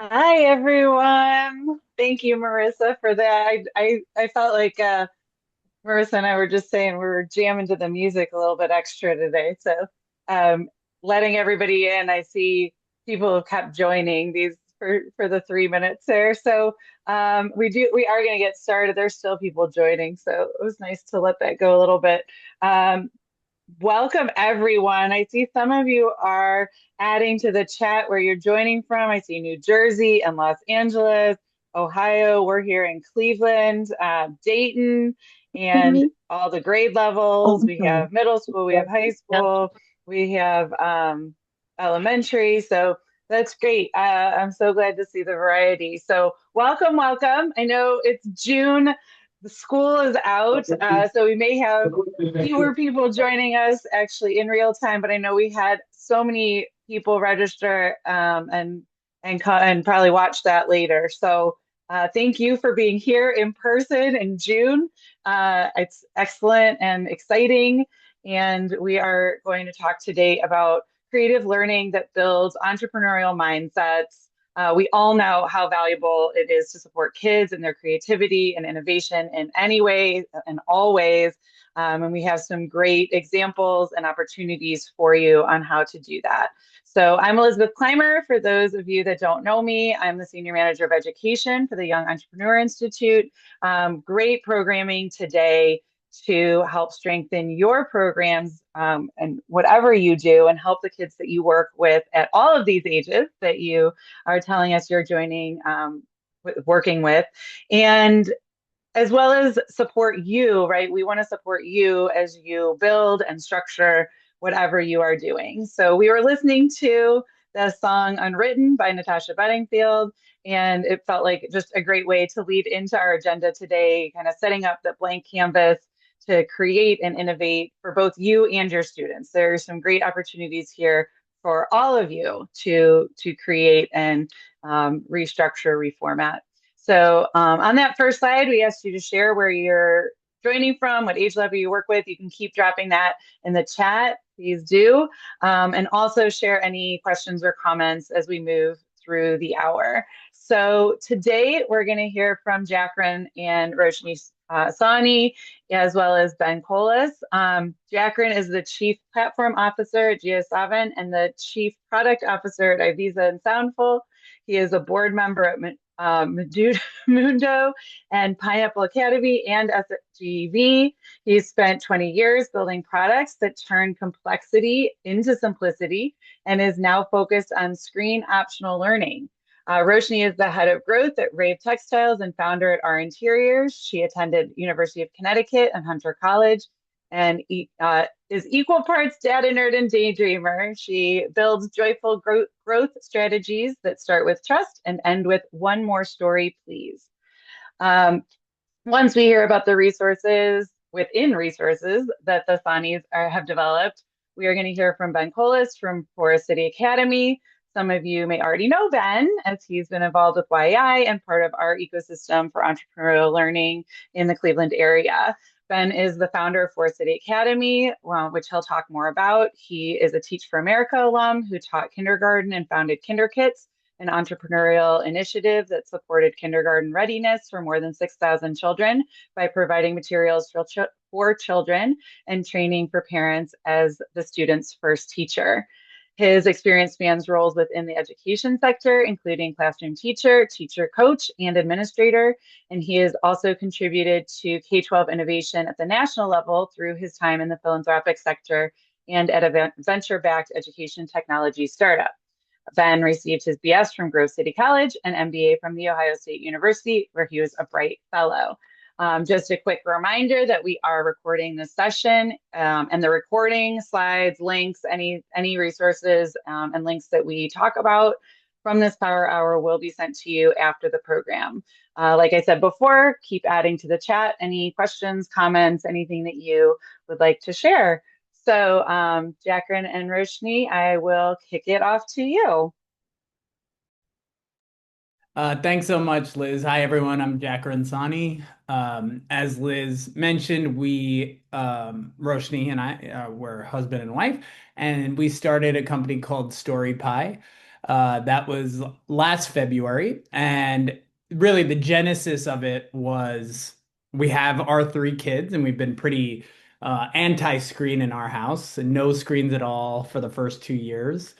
Hi everyone. Thank you, Marissa, for that. I felt like Marissa and I were just saying we were jamming to the music a little bit extra today. So um letting everybody in, I see people have kept joining these for the 3 minutes there. So we are gonna get started. There's still people joining, so it was nice to let that go a little bit. Um Welcome, everyone. I see some of you are adding to the chat where you're joining from. I see New Jersey and Los Angeles, Ohio. We're here in Cleveland, Dayton, and Really? all the grade levels. We have middle school, we have high school, we have elementary. So that's great. I'm so glad to see the variety. So welcome, welcome. I know it's June. The school is out, so we may have fewer people joining us actually in real time, but I know we had so many people register and probably watch that later. So thank you for being here in person in June. It's excellent and exciting, and we are going to talk today about creative learning that builds entrepreneurial mindsets. We all know how valuable it is to support kids and their creativity and innovation in any way and all ways. And we have some great examples and opportunities for you on how to do that. So I'm Elizabeth Clymer. For those of you that don't know me, I'm the Senior Manager of Education for the Young Entrepreneur Institute. Great programming today to help strengthen your programs and whatever you do and help the kids that you work with at all of these ages that you are telling us you're joining working with. And as well as support you, right? We want to support you as you build and structure whatever you are doing. So we were listening to the song Unwritten by Natasha Bedingfield, and it felt like just a great way to lead into our agenda today, kind of setting up the blank canvas to create and innovate for both you and your students. There's some great opportunities here for all of you to create and restructure, reformat. So on that first slide, we asked you to share where you're joining from, what age level you work with. You can keep dropping that in the chat. Please do. And also share any questions or comments as we move through the hour. So today we're going to hear from Jaikaran and Roshni Sani, as well as Ben Colas. Jaikaran is the Chief Platform Officer at GS7 and the Chief Product Officer at Ivisa and Soundful. He is a board member at Mundo and Pineapple Academy and SGV. He's spent 20 years building products that turn complexity into simplicity and is now focused on screen optional learning. Roshni is the head of growth at Rave Textiles and founder at R Interiors. She attended University of Connecticut and Hunter College and is equal parts data nerd and daydreamer. She builds joyful growth strategies that start with trust and end with one more story, please. Um, Once we hear about the resources within resources that the Sanis have developed, we are going to hear from Ben Colas from Forest City Academy. Some of you may already know Ben, as he's been involved with YI and part of our ecosystem for entrepreneurial learning in the Cleveland area. Ben is the founder of Forest City Academy, which he'll talk more about. He is a Teach for America alum who taught kindergarten and founded KinderKits, an entrepreneurial initiative that supported kindergarten readiness for more than 6,000 children by providing materials for children and training for parents as the student's first teacher. His experience spans roles within the education sector, including classroom teacher, teacher coach, and administrator. And he has also contributed to K 12 innovation at the national level through his time in the philanthropic sector and at a venture backed education technology startup. Ben received his BS from Grove City College and MBA from The Ohio State University, where he was a Bright Fellow. Just a quick reminder that we are recording this session, and the recording, slides, links, any resources and links that we talk about from this Power Hour will be sent to you after the program. Like I said before, keep adding to the chat any questions, comments, anything that you would like to share. So, Jaikaran and Roshni, I will kick it off to you. Thanks so much, Liz. Hi, everyone. I'm Jaikaran Sani. As Liz mentioned, Roshni and I, were husband and wife, and we started a company called Storypie. That was last February. And really, the genesis of it was we have our three kids, and we've been pretty anti-screen in our house, and no screens at all for the first 2 years.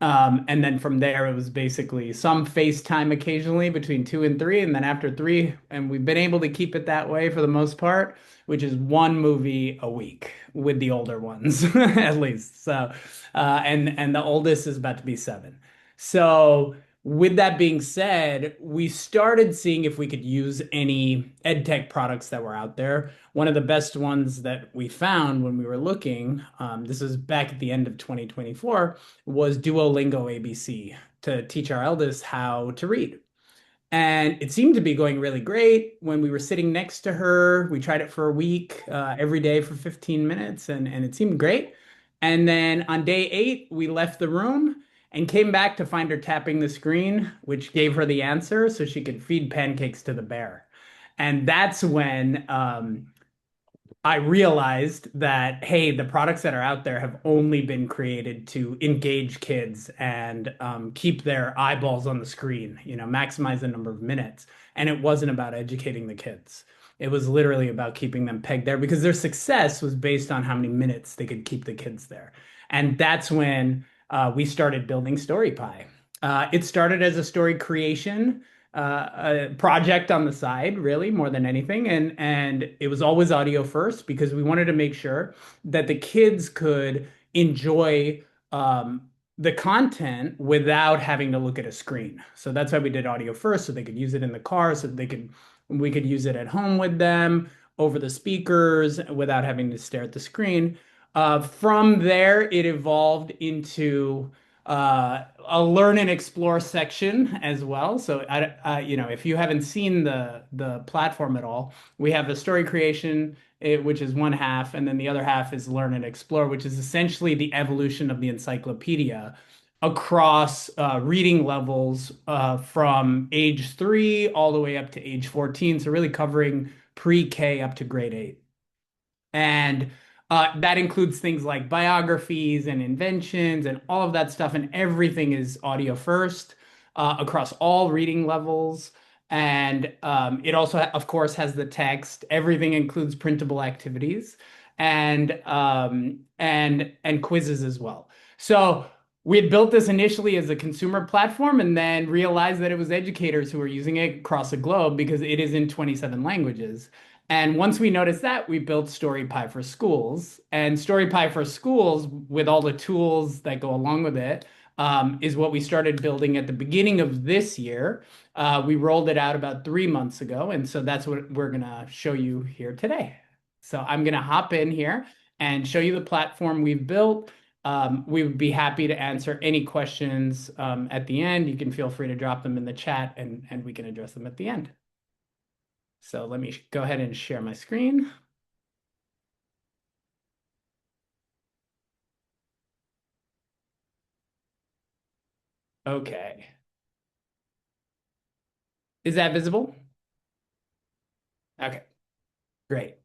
And then from there, it was basically some FaceTime occasionally between 2 and 3. And then after 3, and we've been able to keep it that way for the most part, which is one movie a week with the older ones, at least. So, and the oldest is about to be 7. So, with that being said, we started seeing if we could use any ed tech products that were out there. One of the best ones that we found when we were looking, this was back at the end of 2024, was Duolingo ABC to teach our eldest how to read. And it seemed to be going really great. When we were sitting next to her, we tried it for a week, every day for 15 minutes, and it seemed great. And then on day 8, we left the room and came back to find her tapping the screen, which gave her the answer so she could feed pancakes to the bear. And that's when I realized that, hey, the products that are out there have only been created to engage kids and keep their eyeballs on the screen, maximize the number of minutes. And it wasn't about educating the kids. It was literally about keeping them pegged there because their success was based on how many minutes they could keep the kids there. And that's when we started building Storypie. It started as a story creation a project on the side, really, more than anything. And it was always audio first because we wanted to make sure that the kids could enjoy the content without having to look at a screen. So that's why we did audio first, so they could use it in the car, so we could use it at home with them over the speakers without having to stare at the screen. From there, it evolved into a learn and explore section as well. So if you haven't seen the platform at all, we have a story creation, which is one half, and then the other half is learn and explore, which is essentially the evolution of the encyclopedia across reading levels from age 3 all the way up to age 14. So really covering pre-K up to grade 8. And that includes things like biographies and inventions and all of that stuff. And everything is audio first across all reading levels. And it also, of course, has the text. Everything includes printable activities and quizzes as well. So we had built this initially as a consumer platform and then realized that it was educators who were using it across the globe because it is in 27 languages. And once we noticed that, we built Storypie for Schools. And Storypie for Schools, with all the tools that go along with it, is what we started building at the beginning of this year. We rolled it out about 3 months ago. And so that's what we're going to show you here today. So I'm going to hop in here and show you the platform we've built. We would be happy to answer any questions at the end. You can feel free to drop them in the chat and we can address them at the end. So let me go ahead and share my screen. Okay. Is that visible? Okay, great.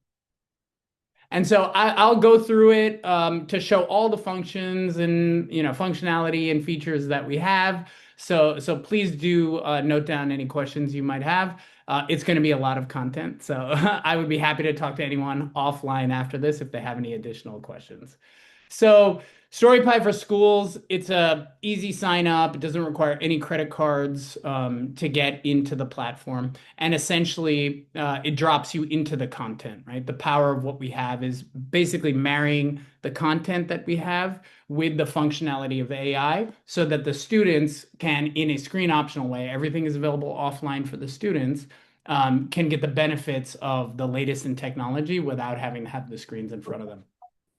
And so I'll go through it to show all the functions and functionality and features that we have. So please do note down any questions you might have. It's going to be a lot of content, so I would be happy to talk to anyone offline after this if they have any additional questions. So Storypie for Schools, it's a easy sign up. It doesn't require any credit cards to get into the platform. And essentially, it drops you into the content, right? The power of what we have is basically marrying the content that we have with the functionality of AI so that the students can, in a screen optional way, everything is available offline for the students, can get the benefits of the latest in technology without having to have the screens in front of them.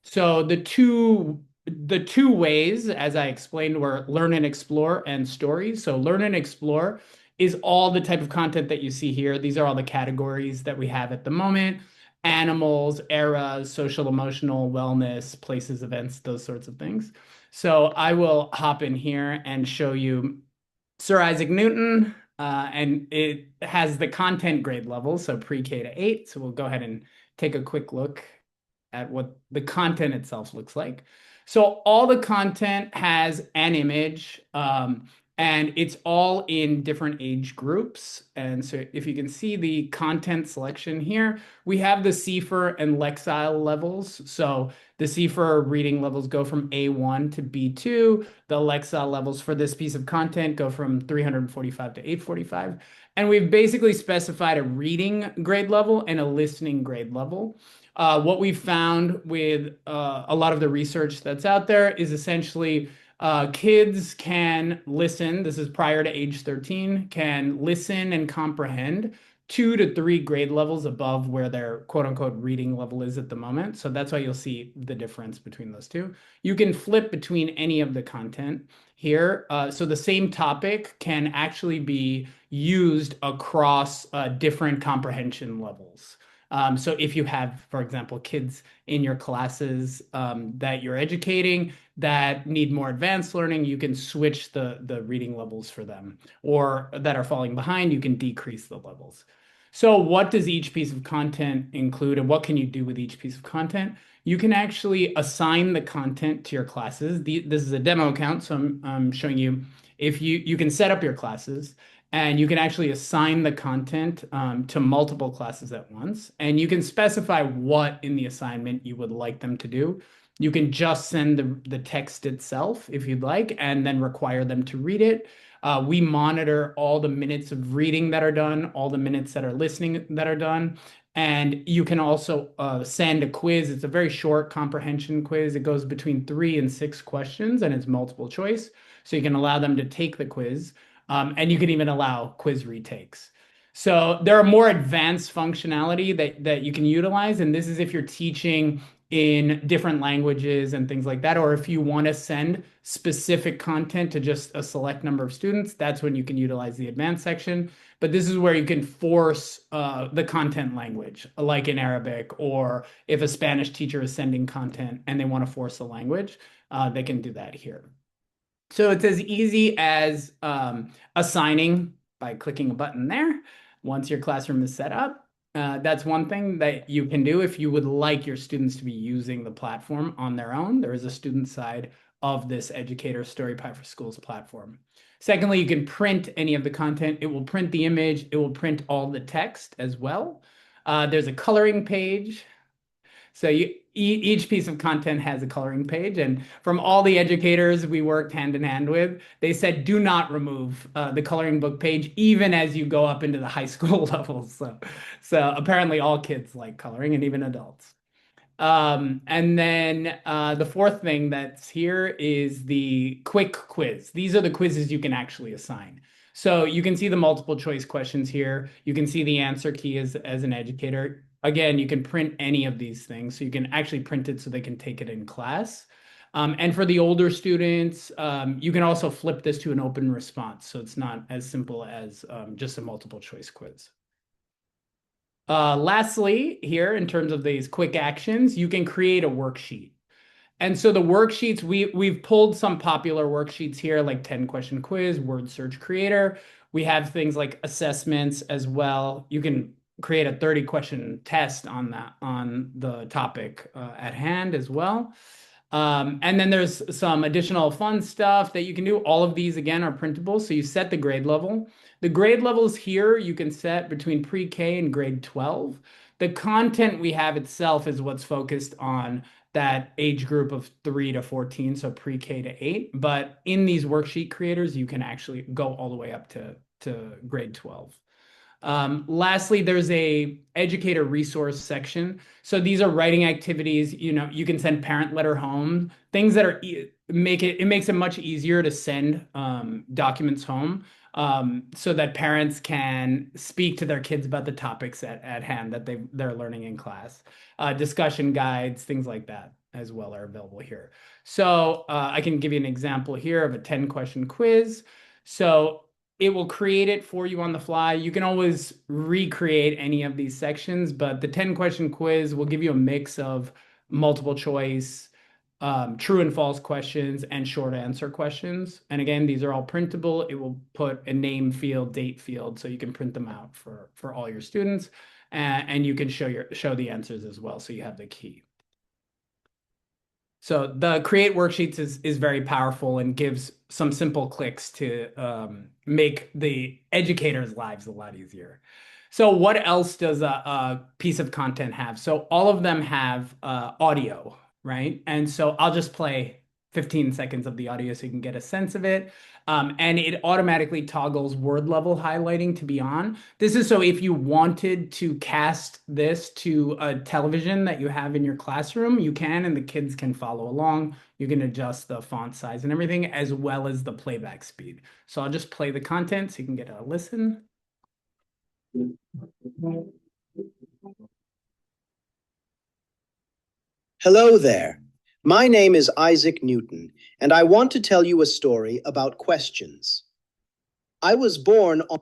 So the two ways, as I explained, were learn and explore and stories. So learn and explore is all the type of content that you see here. These are all the categories that we have at the moment: animals, eras, social, emotional, wellness, places, events, those sorts of things. So I will hop in here and show you Sir Isaac Newton, and it has the content grade level, so pre-K to 8. So we'll go ahead and take a quick look at what the content itself looks like. So all the content has an image, and it's all in different age groups. And so if you can see the content selection here, we have the CFER and Lexile levels. So the CFER reading levels go from A1 to B2. The Lexile levels for this piece of content go from 345 to 845. And we've basically specified a reading grade level and a listening grade level. What we found with a lot of the research that's out there is essentially kids can listen, this is prior to age 13, can listen and comprehend 2 to 3 grade levels above where their quote unquote reading level is at the moment. So that's why you'll see the difference between those two. You can flip between any of the content here. So the same topic can actually be used across different comprehension levels. So if you have, for example, kids in your classes that you're educating that need more advanced learning, you can switch the reading levels for them, or that are falling behind, you can decrease the levels. So what does each piece of content include, and what can you do with each piece of content? You can actually assign the content to your classes. This is a demo account, so I'm showing you if you can set up your classes. And you can actually assign the content to multiple classes at once. And you can specify what in the assignment you would like them to do. You can just send the text itself if you'd like, and then require them to read it. We monitor all the minutes of reading that are done, all the minutes that are listening that are done. And you can also send a quiz. It's a very short comprehension quiz. It goes between 3 and 6 questions, and it's multiple choice. So you can allow them to take the quiz. And you can even allow quiz retakes. So there are more advanced functionality that you can utilize. And this is if you're teaching in different languages and things like that, or if you want to send specific content to just a select number of students, that's when you can utilize the advanced section. But this is where you can force the content language, like in Arabic, or if a Spanish teacher is sending content and they want to force the language, they can do that here. So it's as easy as assigning by clicking a button there once your classroom is set up. That's one thing that you can do if you would like your students to be using the platform on their own. There is a student side of this Educator Storypie for Schools platform. Secondly, you can print any of the content. It will print the image. It will print all the text as well. There's a coloring page. So each piece of content has a coloring page, and from all the educators we worked hand in hand with, they said do not remove the coloring book page even as you go up into the high school levels. So apparently all kids like coloring, and even adults. And then the fourth thing that's here is the quick quiz. These are the quizzes you can actually assign. So you can see the multiple choice questions here. You can see the answer key as an educator. Again, you can print any of these things. So you can actually print it so they can take it in class. And for the older students, you can also flip this to an open response. So it's not as simple as just a multiple choice quiz. Lastly, here in terms of these quick actions, you can create a worksheet. And so the worksheets, we've pulled some popular worksheets here, like 10 question quiz, word search creator. We have things like assessments as well. You can create a 30 question test on the topic at hand as well. And then there's some additional fun stuff that you can do. All of these, again, are printable. So you set the grade level. The grade levels here you can set between pre-K and grade 12. The content we have itself is what's focused on that age group of 3 to 14, so pre-K to 8. But in these worksheet creators, you can actually go all the way up to grade 12. Lastly, there's a educator resource section. So these are writing activities. You can send parent letter home, things that are it makes it much easier to send documents home, so that parents can speak to their kids about the topics at hand that they're learning in class. Discussion guides, things like that as well are available here. So I can give you an example here of a 10 question quiz. So it will create it for you on the fly. You can always recreate any of these sections, but the 10 question quiz will give you a mix of multiple choice, true and false questions, and short answer questions. And again, these are all printable. It will put a name field, date field, so you can print them out for all your students, and you can show the answers as well, so you have the key. So the create worksheets is very powerful and gives some simple clicks to make the educators' lives a lot easier. So what else does a piece of content have? So all of them have audio, right? And so I'll just play 15 seconds of the audio so you can get a sense of it. And it automatically toggles word level highlighting to be on. This is so if you wanted to cast this to a television that you have in your classroom, you can, and the kids can follow along. You can adjust the font size and everything, as well as the playback speed. So I'll just play the content so you can get a listen. Hello there. My name is Isaac Newton, and I want to tell you a story about questions. I was born on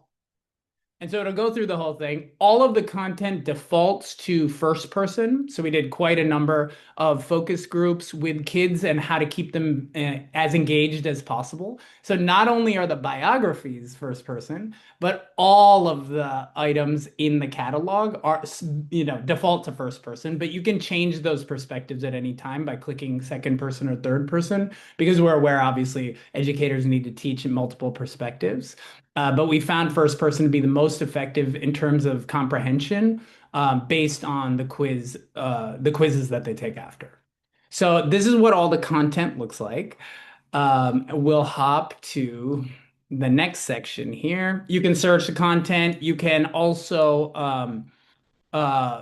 And so it'll go through the whole thing. All of the content defaults to first person. So we did quite a number of focus groups with kids and how to keep them as engaged as possible. So not only are the biographies first person, but all of the items in the catalog are, default to first person, but you can change those perspectives at any time by clicking second person or third person because we're aware, obviously, educators need to teach in multiple perspectives. But we found first person to be the most effective in terms of comprehension based on the quizzes that they take after. So this is what all the content looks like. We'll hop to the next section here. You can search the content. You can also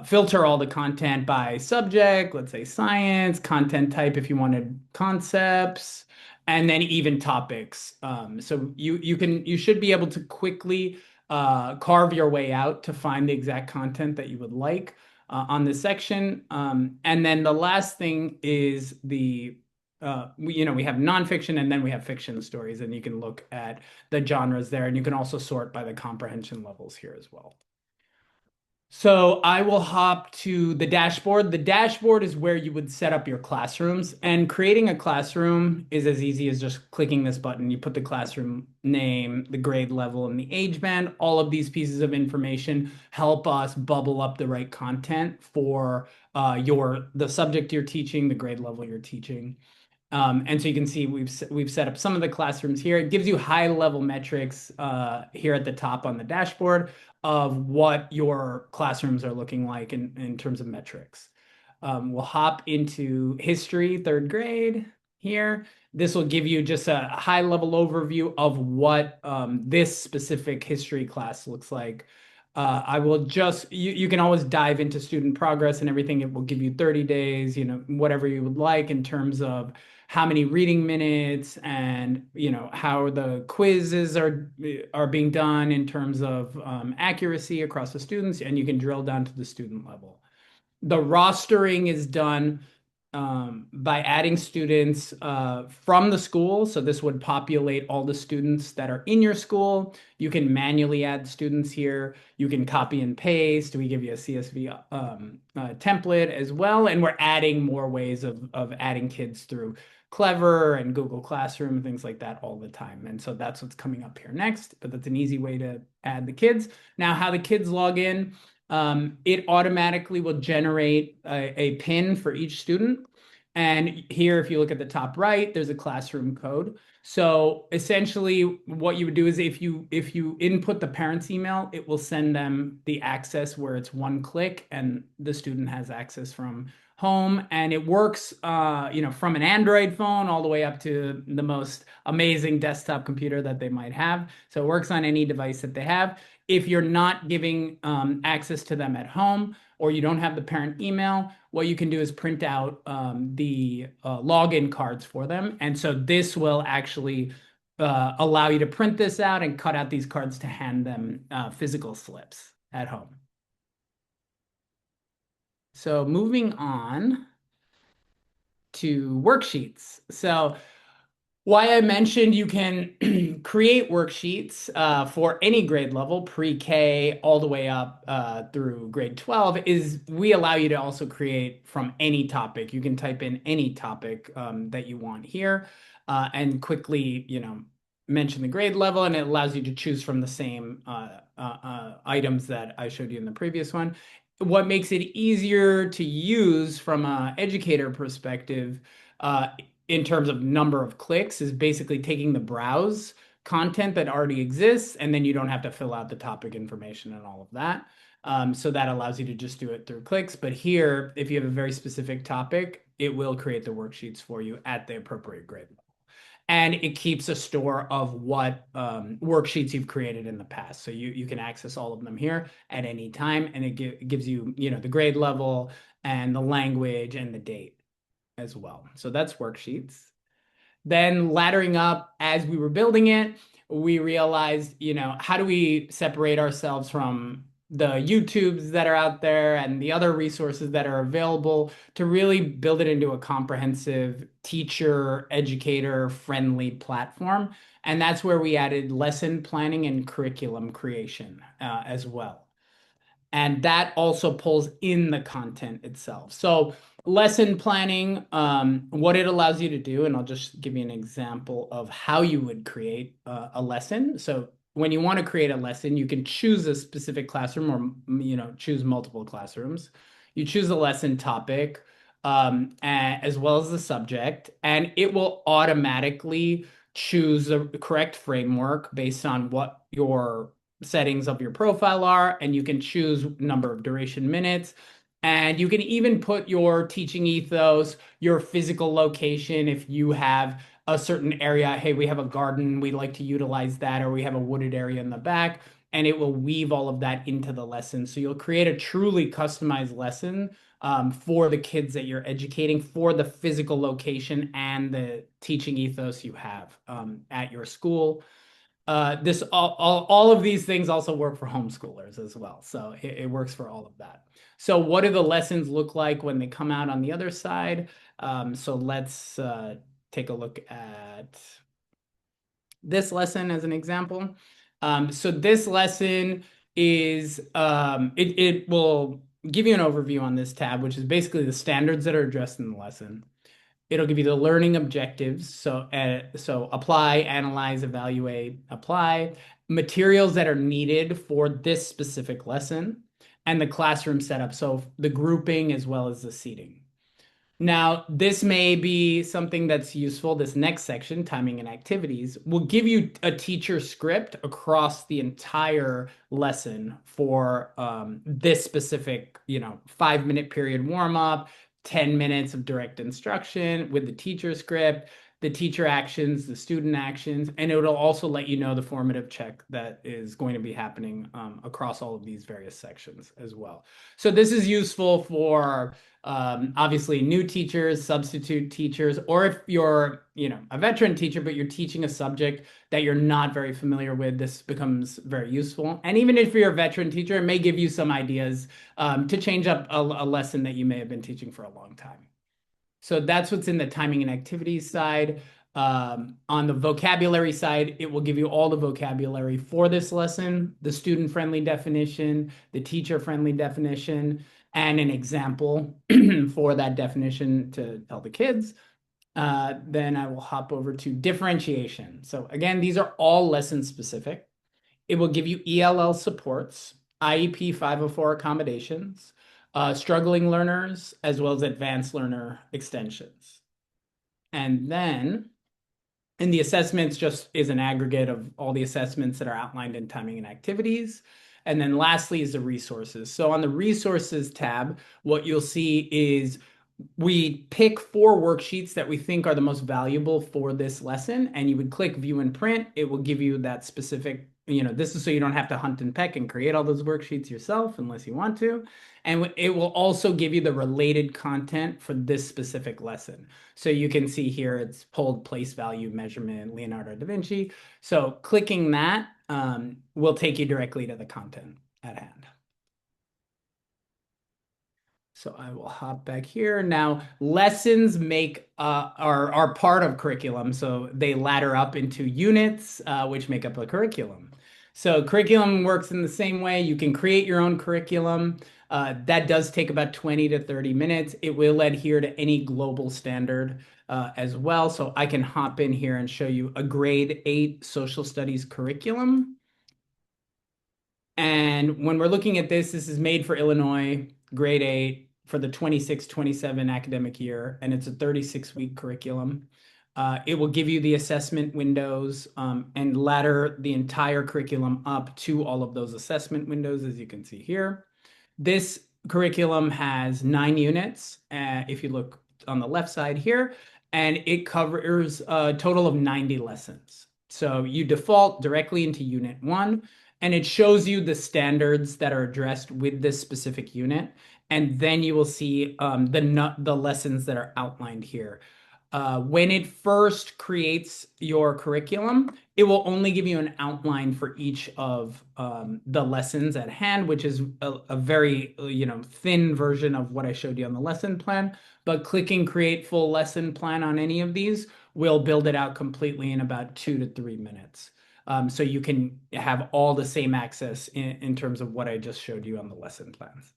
filter all the content by subject, let's say science, content type if you wanted concepts, and then even topics. So you should be able to quickly carve your way out to find the exact content that you would like on this section. And then the last thing is we have nonfiction and then we have fiction stories, and you can look at the genres there, and you can also sort by the comprehension levels here as well. So I will hop to the dashboard. The dashboard is where you would set up your classrooms, and creating a classroom is as easy as just clicking this button. You put the classroom name, the grade level, and the age band. All of these pieces of information help us bubble up the right content for the subject you're teaching, the grade level you're teaching. And so you can see we've set up some of the classrooms here. It gives you high level metrics here at the top on the dashboard of what your classrooms are looking like in terms of metrics. We'll hop into history, third grade here. This will give you just a high level overview of what this specific history class looks like. I will you can always dive into student progress and everything. It will give you 30 days, whatever you would like in terms of how many reading minutes and how the quizzes are being done in terms of accuracy across the students, and you can drill down to the student level. The rostering is done by adding students from the school. So this would populate all the students that are in your school. You can manually add students here. You can copy and paste. We give you a CSV template as well. And we're adding more ways of adding kids through Clever and Google Classroom and things like that all the time. And so that's what's coming up here next. But that's an easy way to add the kids. Now, how the kids log in. It automatically will generate a pin for each student. And here, if you look at the top right, there's a classroom code. So essentially, what you would do is if you input the parent's email, it will send them the access where it's one click and the student has access from home. And it works from an Android phone all the way up to the most amazing desktop computer that they might have. So it works on any device that they have. If you're not giving access to them at home or you don't have the parent email, what you can do is print out the login cards for them. And so this will actually allow you to print this out and cut out these cards to hand them physical slips at home. So moving on to worksheets. So why I mentioned you can create worksheets for any grade level, pre-K all the way up through grade 12, is we allow you to also create from any topic. You can type in any topic that you want here and quickly, mention the grade level, and it allows you to choose from the same items that I showed you in the previous one. What makes it easier to use from an educator perspective uh, in terms of number of clicks is basically taking the browse content that already exists, and then you don't have to fill out the topic information and all of that. So that allows you to just do it through clicks. But here, if you have a very specific topic, it will create the worksheets for you at the appropriate grade level. And it keeps a store of what worksheets you've created in the past. So you can access all of them here at any time, and it gives you, the grade level and the language and the date as well. So that's worksheets. Then laddering up as we were building it, we realized, how do we separate ourselves from the YouTubes that are out there and the other resources that are available to really build it into a comprehensive teacher, educator friendly platform. And that's where we added lesson planning and curriculum creation as well. And that also pulls in the content itself. So lesson planning, what it allows you to do, and I'll just give you an example of how you would create a lesson. So when you want to create a lesson, you can choose a specific classroom or choose multiple classrooms. You choose a lesson topic as well as the subject, and it will automatically choose the correct framework based on what your settings of your profile are, and you can choose number of duration minutes. And you can even put your teaching ethos, your physical location, if you have a certain area, hey, we have a garden, we like to utilize that, or we have a wooded area in the back, and it will weave all of that into the lesson. So you'll create a truly customized lesson for the kids that you're educating, for the physical location and the teaching ethos you have at your school. This all of these things also work for homeschoolers as well. So it works for all of that. So what do the lessons look like when they come out on the other side? So let's take a look at this lesson as an example. So this lesson is, it will give you an overview on this tab, which is basically the standards that are addressed in the lesson. It'll give you the learning objectives. So apply, analyze, evaluate, apply, materials that are needed for this specific lesson, and the classroom setup. So the grouping as well as the seating. Now, this may be something that's useful. This next section, timing and activities, will give you a teacher script across the entire lesson for this specific, 5-minute period warm up, 10 minutes of direct instruction with the teacher script, the teacher actions, the student actions, and it'll also let you know the formative check that is going to be happening across all of these various sections as well. So this is useful for obviously new teachers, substitute teachers, or if you're, a veteran teacher, but you're teaching a subject that you're not very familiar with, this becomes very useful. And even if you're a veteran teacher, it may give you some ideas to change up a lesson that you may have been teaching for a long time. So that's what's in the timing and activities side. On the vocabulary side, it will give you all the vocabulary for this lesson, the student-friendly definition, the teacher-friendly definition, and an example for that definition to tell the kids. Then I will hop over to differentiation. So again, these are all lesson specific. It will give you ELL supports, IEP 504 accommodations, struggling learners, as well as advanced learner extensions. And then in the assessments just is an aggregate of all the assessments that are outlined in timing and activities. And then lastly is the resources. So on the resources tab, what you'll see is we pick 4 worksheets that we think are the most valuable for this lesson, and you would click view and print. It will give you that specific, this is so you don't have to hunt and peck and create all those worksheets yourself unless you want to. And it will also give you the related content for this specific lesson. So you can see here it's pulled place value measurement, Leonardo da Vinci. So clicking that will take you directly to the content at hand. So I will hop back here. Now, lessons are part of curriculum. So they ladder up into units, which make up a curriculum. So curriculum works in the same way. You can create your own curriculum. That does take about 20 to 30 minutes. It will adhere to any global standard as well. So I can hop in here and show you a grade 8 social studies curriculum. And when we're looking at this, this is made for Illinois, grade 8. for the 26-27 academic year, and it's a 36-week curriculum. It will give you the assessment windows and ladder the entire curriculum up to all of those assessment windows, as you can see here. This curriculum has 9 units, if you look on the left side here, and it covers a total of 90 lessons. So you default directly into Unit 1, and it shows you the standards that are addressed with this specific unit. And then you will see the lessons that are outlined here. When it first creates your curriculum, it will only give you an outline for each of the lessons at hand, which is a very thin version of what I showed you on the lesson plan. But clicking create full lesson plan on any of these will build it out completely in about 2 to 3 minutes. So you can have all the same access in terms of what I just showed you on the lesson plans.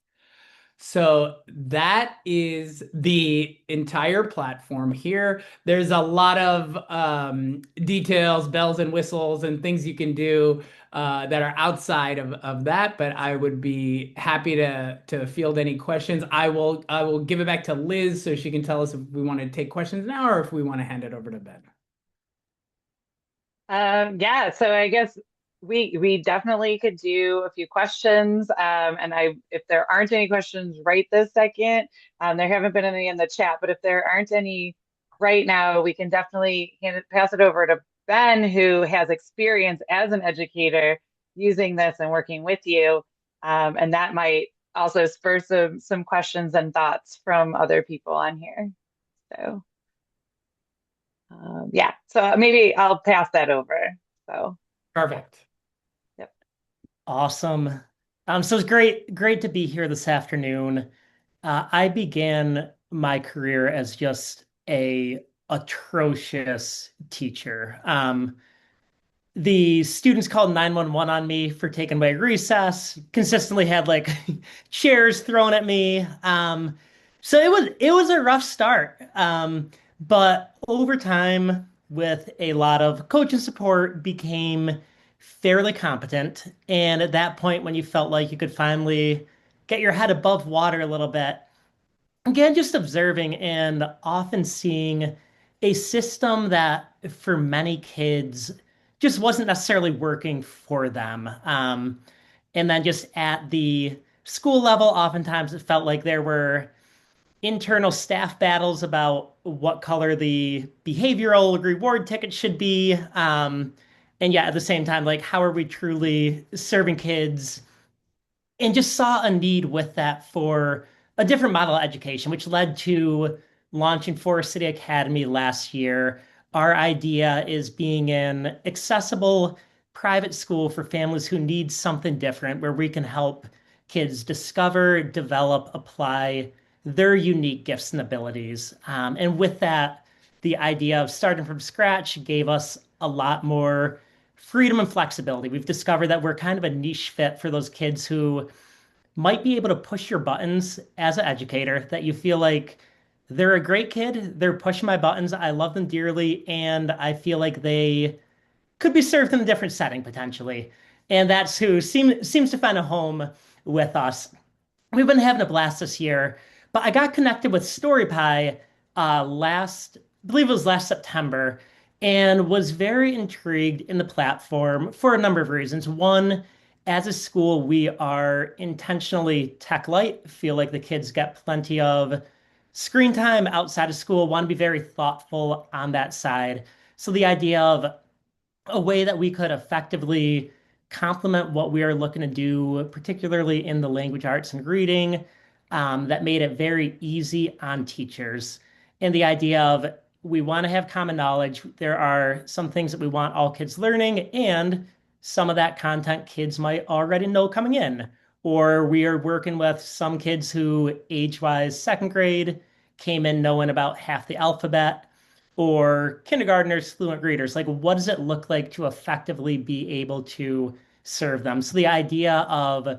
So that is the entire platform here. There's a lot of details, bells and whistles, and things you can do that are outside of that. But I would be happy to field any questions. I will give it back to Liz so she can tell us if we want to take questions now or if we want to hand it over to Ben. Yeah, so I guess we definitely could do a few questions. And if there aren't any questions right this second, there haven't been any in the chat, but if there aren't any right now, we can definitely pass it over to Ben, who has experience as an educator using this and working with you. And that might also spur some questions and thoughts from other people on here. So yeah, so maybe I'll pass that over. So Perfect. yep. Awesome. So it's great to be here this afternoon. I began my career as just a atrocious teacher. The students called 911 on me for taking away recess, consistently had like chairs thrown at me. So it was a rough start. But over time, with a lot of coaching support, became fairly competent. And at that point, when you felt like you could finally get your head above water a little bit, again, just observing and often seeing a system that for many kids just wasn't necessarily working for them. And then just at the school level, oftentimes it felt like there were internal staff battles about what color the behavioral reward ticket should be. And yeah, at the same time, like, how are we truly serving kids? And just saw a need with that for a different model of education, which led to launching Forest City Academy last year. Our idea is being an accessible private school for families who need something different, where we can help kids discover, develop, apply their unique gifts and abilities. And with that, the idea of starting from scratch gave us a lot more freedom and flexibility. We've discovered that we're kind of a niche fit for those kids who might be able to push your buttons as an educator, that you feel like they're a great kid, they're pushing my buttons, I love them dearly, and I feel like they could be served in a different setting potentially. And that's who seems to find a home with us. We've been having a blast this year, but I got connected with Storypie I believe it was last September, and was very intrigued in the platform for a number of reasons. One, as a school, we are intentionally tech light, feel like the kids get plenty of screen time outside of school, want to be very thoughtful on that side. So the idea of a way that we could effectively complement what we are looking to do, particularly in the language arts and reading, that made it very easy on teachers. And the idea of we want to have common knowledge. There are some things that we want all kids learning, and some of that content kids might already know coming in. Or we are working with some kids who, age-wise, second grade, came in knowing about half the alphabet, or kindergartners, fluent readers. Like, what does it look like to effectively be able to serve them? So the idea of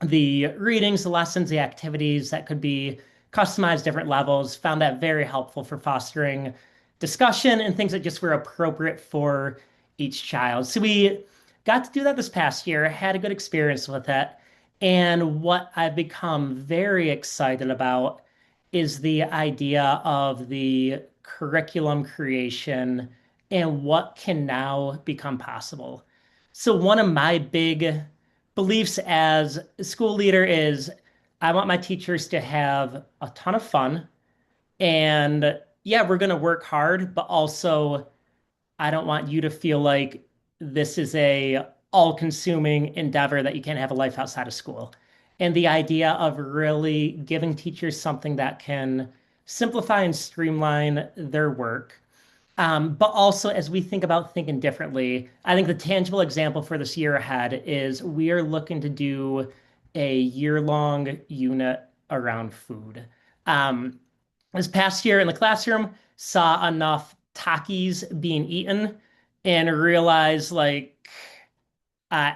the readings, the lessons, the activities that could be customized different levels, found that very helpful for fostering discussion and things that just were appropriate for each child. So we got to do that this past year, had a good experience with it. And what I've become very excited about is the idea of the curriculum creation and what can now become possible. So, one of my big beliefs as a school leader is I want my teachers to have a ton of fun. And yeah, we're going to work hard, but also I don't want you to feel like this is a all-consuming endeavor that you can't have a life outside of school. And the idea of really giving teachers something that can simplify and streamline their work. But also, as we think about thinking differently, I think the tangible example for this year ahead is we are looking to do a year-long unit around food. Um, this past year in the classroom, saw enough Takis being eaten and realized like uh,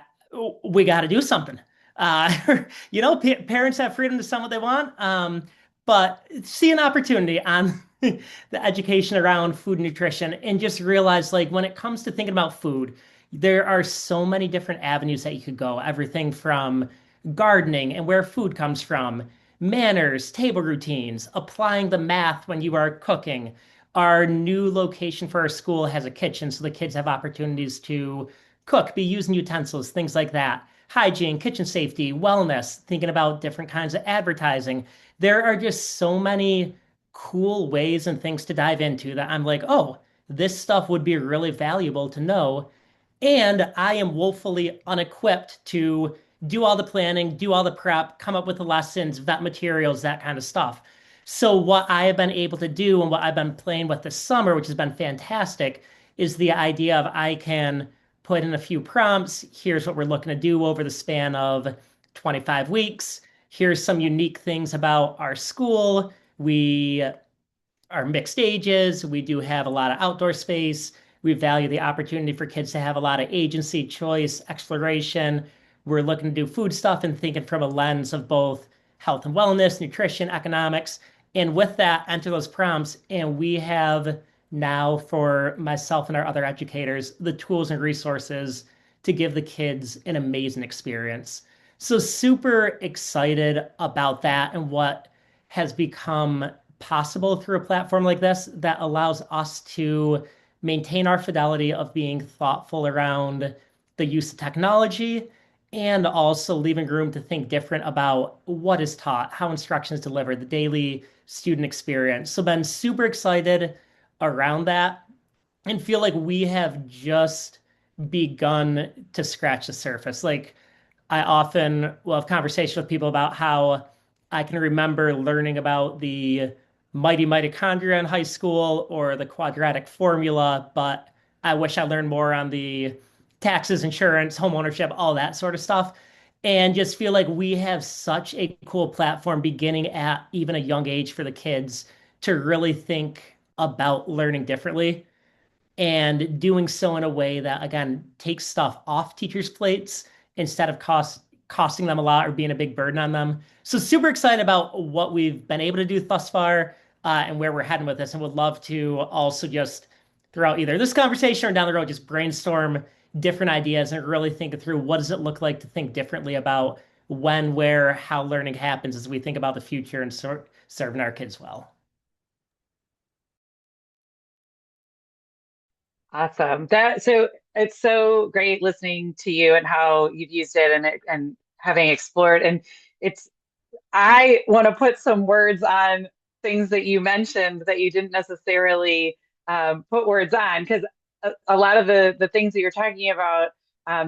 we got to do something. Parents have freedom to sell what they want, but see an opportunity on the education around food and nutrition and just realize like when it comes to thinking about food, there are so many different avenues that you could go. Everything from gardening and where food comes from, manners, table routines, applying the math when you are cooking. Our new location for our school has a kitchen, so the kids have opportunities to cook, be using utensils, things like that. Hygiene, kitchen safety, wellness, thinking about different kinds of advertising. There are just so many cool ways and things to dive into that I'm like, oh, this stuff would be really valuable to know. And I am woefully unequipped to do all the planning, do all the prep, come up with the lessons, vet materials, that kind of stuff. So, what I have been able to do and what I've been playing with this summer, which has been fantastic, is the idea of I can put in a few prompts. Here's what we're looking to do over the span of 25 weeks. Here's some unique things about our school. We are mixed ages. We do have a lot of outdoor space. We value the opportunity for kids to have a lot of agency, choice, exploration. We're looking to do food stuff and thinking from a lens of both health and wellness, nutrition, economics. And with that, enter those prompts. And we have now, for myself and our other educators, the tools and resources to give the kids an amazing experience. So, super excited about that and what has become possible through a platform like this that allows us to maintain our fidelity of being thoughtful around the use of technology and also leaving room to think different about what is taught, how instruction is delivered, the daily student experience. So, been super excited around that and feel like we have just begun to scratch the surface. Like, I often will have conversations with people about how I can remember learning about the mighty mitochondria in high school or the quadratic formula, but I wish I learned more on the taxes, insurance, home ownership, all that sort of stuff. And just feel like we have such a cool platform beginning at even a young age for the kids to really think about learning differently and doing so in a way that again takes stuff off teachers' plates instead of costing them a lot or being a big burden on them. So super excited about what we've been able to do thus far and where we're heading with this, and would love to also just throughout either this conversation or down the road just brainstorm different ideas and really think through what does it look like to think differently about when, where, how learning happens as we think about the future and serving our kids well. Awesome. So it's so great listening to you and how you've used it and having explored. And it's I want to put some words on things that you mentioned that you didn't necessarily put words on, because a lot of the things that you're talking about,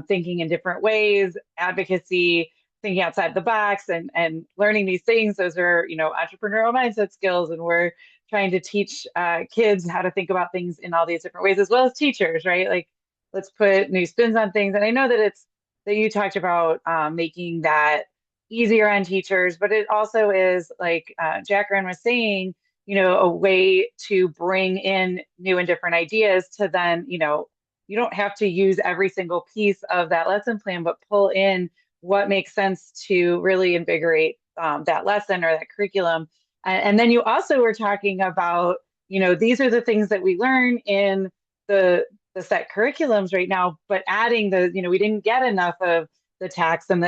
thinking in different ways, advocacy, thinking outside the box, and learning these things, those are, entrepreneurial mindset skills, and we're trying to teach kids how to think about things in all these different ways, as well as teachers, right? Like, let's put new spins on things. And I know that it's that you talked about making that easier on teachers, but it also is like Jaikaran was saying, a way to bring in new and different ideas to then, you don't have to use every single piece of that lesson plan, but pull in what makes sense to really invigorate that lesson or that curriculum. And then you also were talking about, these are the things that we learn in the set curriculums right now, but adding we didn't get enough of the tax and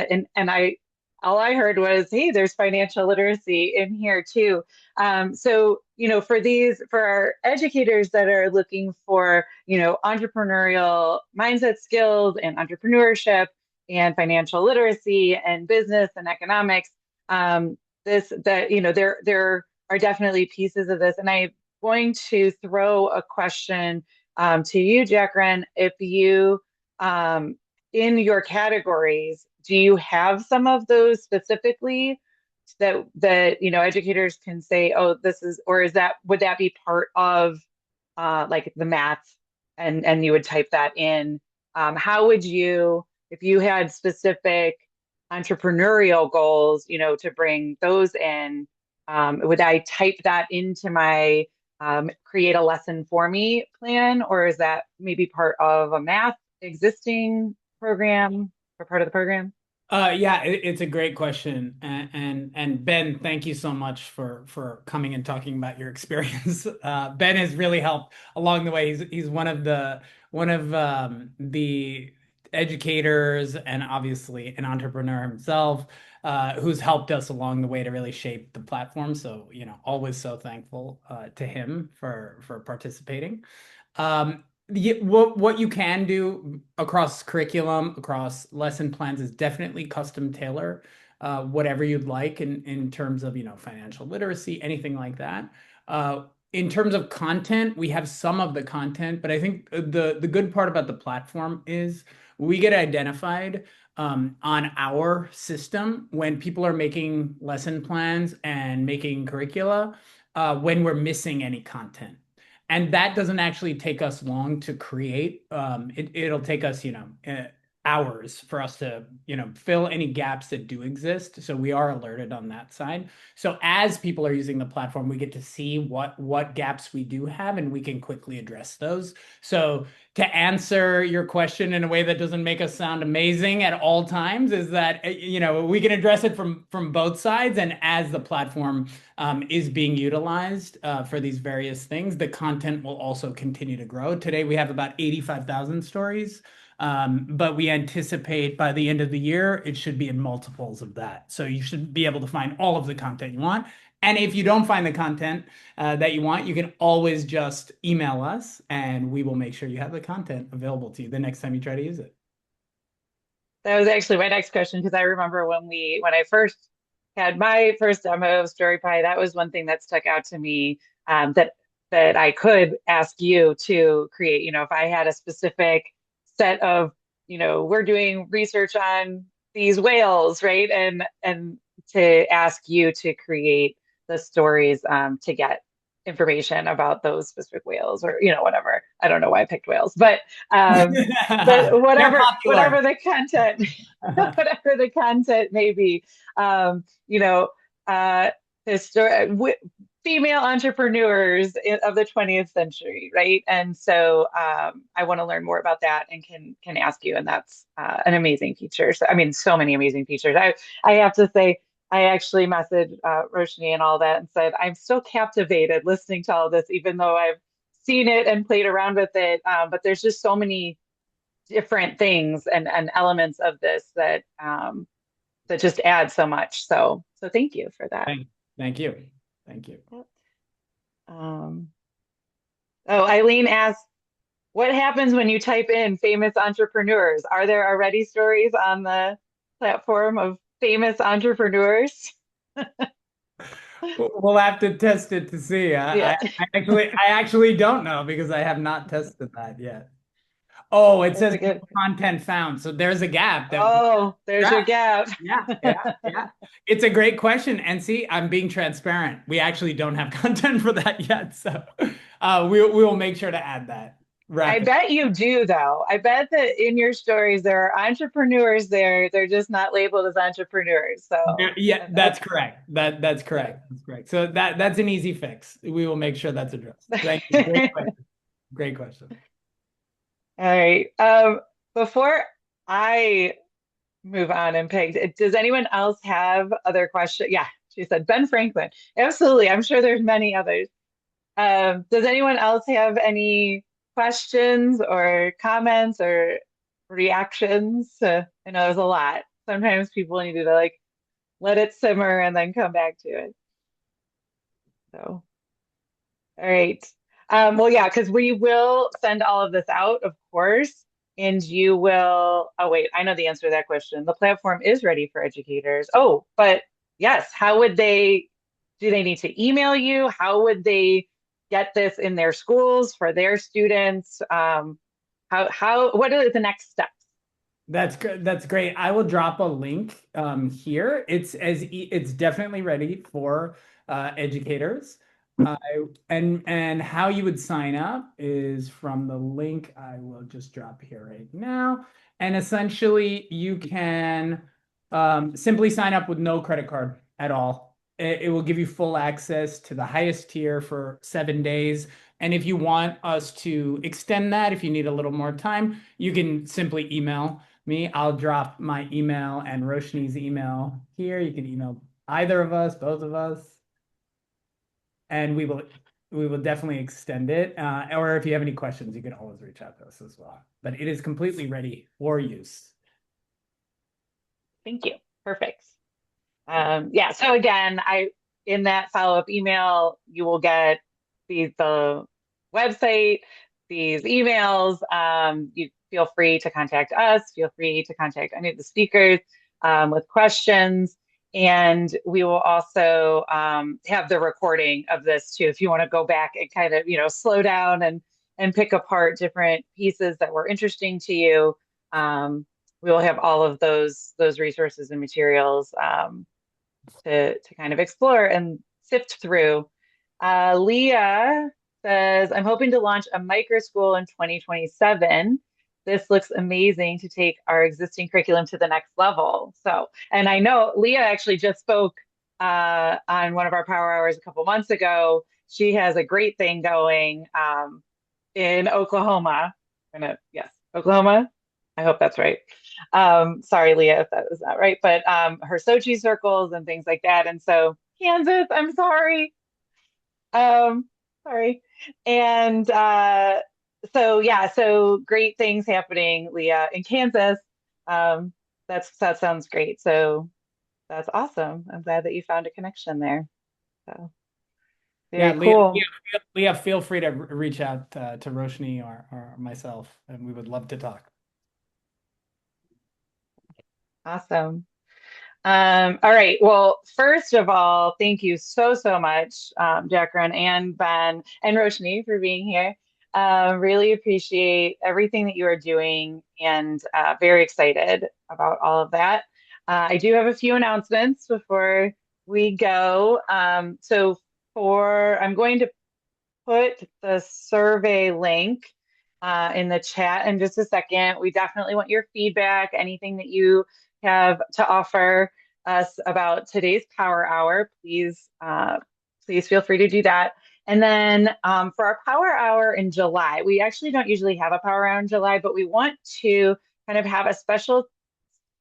all I heard was, hey, there's financial literacy in here too. So, for our educators that are looking for, entrepreneurial mindset skills and entrepreneurship and financial literacy and business and economics, there are definitely pieces of this. And I'm going to throw a question to you, Jaikaran. If you, in your categories, do you have some of those specifically that educators can say, oh, this is, or would that be part of like the math, and you would type that in? How would you, if you had specific entrepreneurial goals, to bring those in, would I type that into my create a lesson for me plan, or is that maybe part of a math existing program or part of the program? Yeah, it's a great question, and Ben, thank you so much for coming and talking about your experience. Ben has really helped along the way. He's one of the educators and obviously an entrepreneur himself, who's helped us along the way to really shape the platform. So, always so thankful to him for participating. What you can do across curriculum, across lesson plans is definitely custom tailor whatever you'd like in terms of, financial literacy, anything like that. In terms of content, we have some of the content, but I think the good part about the platform is we get identified on our system when people are making lesson plans and making curricula, when we're missing any content. And that doesn't actually take us long to create. It'll take us, hours for us to, fill any gaps that do exist. So we are alerted on that side. So as people are using the platform, we get to see what gaps we do have, and we can quickly address those. So to answer your question in a way that doesn't make us sound amazing at all times, is that, we can address it from both sides. And as the platform is being utilized for these various things, the content will also continue to grow. Today, we have about 85,000 stories. But we anticipate by the end of the year, it should be in multiples of that. So you should be able to find all of the content you want. And if you don't find the content that you want, you can always just email us, and we will make sure you have the content available to you the next time you try to use it. That was actually my next question, because I remember when I first had my first demo of Storypie, that was one thing that stuck out to me, that I could ask you to create. If I had a specific set of, we're doing research on these whales, right? And to ask you to create the stories to get information about those specific whales, or whatever. I don't know why I picked whales, but whatever the content, whatever the content may be, um, you know, female entrepreneurs of the 20th century, right? And so I want to learn more about that, and can ask you, and that's an amazing feature. So, I mean, so many amazing features. I have to say, I actually messaged Roshni and all that and said, I'm still captivated listening to all this, even though I've seen it and played around with it. But there's just so many different things and elements of this that just add so much. So thank you for that. Thank you. Thank you. Oh, Eileen asked, what happens when you type in famous entrepreneurs? Are there already stories on the platform of famous entrepreneurs? We'll have to test it to see. Yeah. I actually don't know, because I have not tested that yet. Oh, it says content found. So there's a gap. There's your gap. Yeah. It's a great question. And see, I'm being transparent. We actually don't have content for that yet. So we will make sure to add that. I bet you do, though. I bet that in your stories there are entrepreneurs there. They're just not labeled as entrepreneurs. So yeah, that's correct. That's correct. That's correct. So that's an easy fix. We will make sure that's addressed. Thank you. Great question. Great question. All right. Before I move on and pick, does anyone else have other questions? Yeah, she said Ben Franklin. Absolutely. I'm sure there's many others. Does anyone else have any questions or comments or reactions? I know there's a lot. Sometimes people need to let it simmer and then come back to it. So, all right. Well, yeah, because we will send all of this out, of course, and you will. Oh, wait, I know the answer to that question. The platform is ready for educators. Oh, but yes, how would they? Do they need to email you? How would they get this in their schools for their students? What are the next steps? That's good. That's great. I will drop a link here. It's definitely ready for educators. Uh, and how you would sign up is from the link I will just drop here right now. And essentially, you can simply sign up with no credit card at all. It will give you full access to the highest tier for 7 days. And if you want us to extend that, if you need a little more time, you can simply email me. I'll drop my email and Roshni's email here. You can email either of us, both of us, and we will definitely extend it. Or if you have any questions, you can always reach out to us as well. But it is completely ready for use. Thank you. Perfect. Yeah. So again, in that follow-up email, you will get the website, these emails. You feel free to contact us. Feel free to contact any of the speakers with questions. And we will also have the recording of this too, if you want to go back and kind of, slow down and pick apart different pieces that were interesting to you. We will have all of those resources and materials to kind of explore and sift through. Leah says, I'm hoping to launch a micro school in 2027. This looks amazing to take our existing curriculum to the next level. So, and I know Leah actually just spoke on one of our power hours a couple months ago. She has a great thing going in Oklahoma. Yes, Oklahoma. I hope that's right. Sorry, Leah, if that was not right, but her Sochi circles and things like that. And so Kansas, I'm sorry. Um, sorry. And so yeah, so great things happening, Leah, in Kansas. Um, that sounds great. So that's awesome. I'm glad that you found a connection there. So Yeah, very cool. Leah, feel free to reach out to Roshni or myself, and we would love to talk. Awesome. All right. Well, first of all, thank you so, so much, Jaikaran and Ben and Roshni for being here. Really appreciate everything that you are doing and very excited about all of that. I do have a few announcements before we go. I'm going to put the survey link in the chat in just a second. We definitely want your feedback, anything that you have to offer us about today's Power Hour. Please feel free to do that. And then for our Power Hour in July, we actually don't usually have a Power Hour in July, but we want to kind of have a special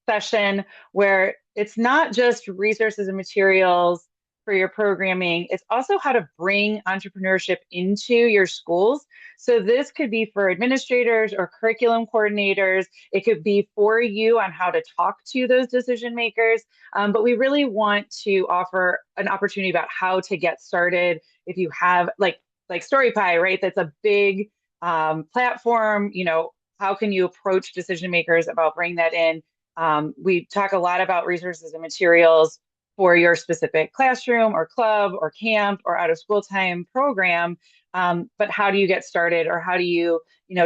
session where it's not just resources and materials for your programming, it's also how to bring entrepreneurship into your schools. So this could be for administrators or curriculum coordinators. It could be for you on how to talk to those decision makers. But we really want to offer an opportunity about how to get started. If you have like Storypie, right? That's a big platform. How can you approach decision makers about bringing that in? We talk a lot about resources and materials for your specific classroom or club or camp or out of school time program. But how do you get started, or how do you,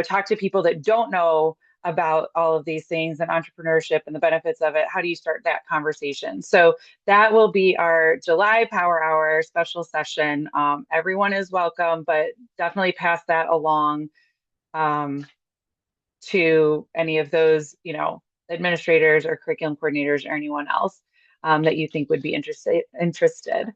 talk to people that don't know about all of these things and entrepreneurship and the benefits of it? How do you start that conversation? So that will be our July Power Hour special session. Everyone is welcome, but definitely pass that along to any of those, administrators or curriculum coordinators or anyone else that you think would be interested.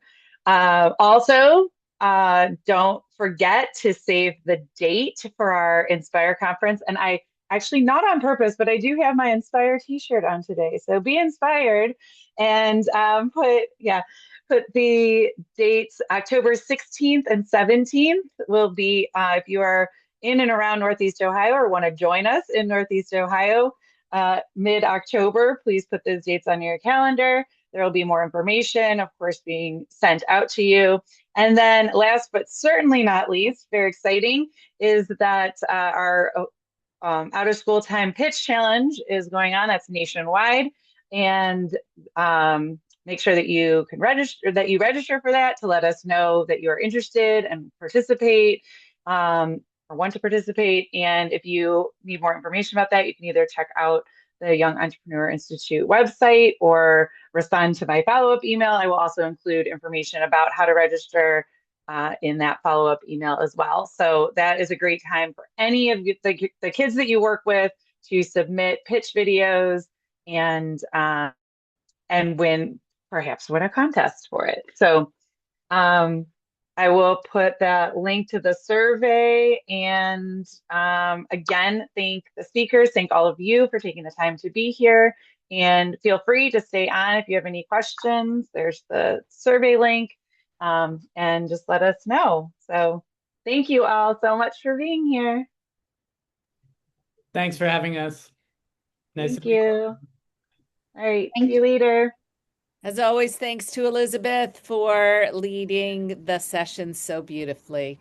Also, don't forget to save the date for our Inspire conference. And I actually, not on purpose, but I do have my Inspire t-shirt on today. So be inspired and put the dates. October 16th and 17th will be, if you are in and around Northeast Ohio or want to join us in Northeast Ohio, mid-October, please put those dates on your calendar. There will be more information, of course, being sent out to you. And then last but certainly not least, very exciting, is that our out of school time pitch challenge is going on. That's nationwide. And make sure that you can register for that to let us know that you're interested and participate or want to participate. And if you need more information about that, you can either check out the Young Entrepreneur Institute website or respond to my follow-up email. I will also include information about how to register in that follow-up email as well. So that is a great time for any of the kids that you work with to submit pitch videos and perhaps win a contest for it. So I will put that link to the survey. And again, thank the speakers, thank all of you for taking the time to be here. And feel free to stay on if you have any questions. There's the survey link, and just let us know. So thank you all so much for being here. Thanks for having us. Nice Thank you. All right, see you you. later. As always, thanks to Elizabeth for leading the session so beautifully.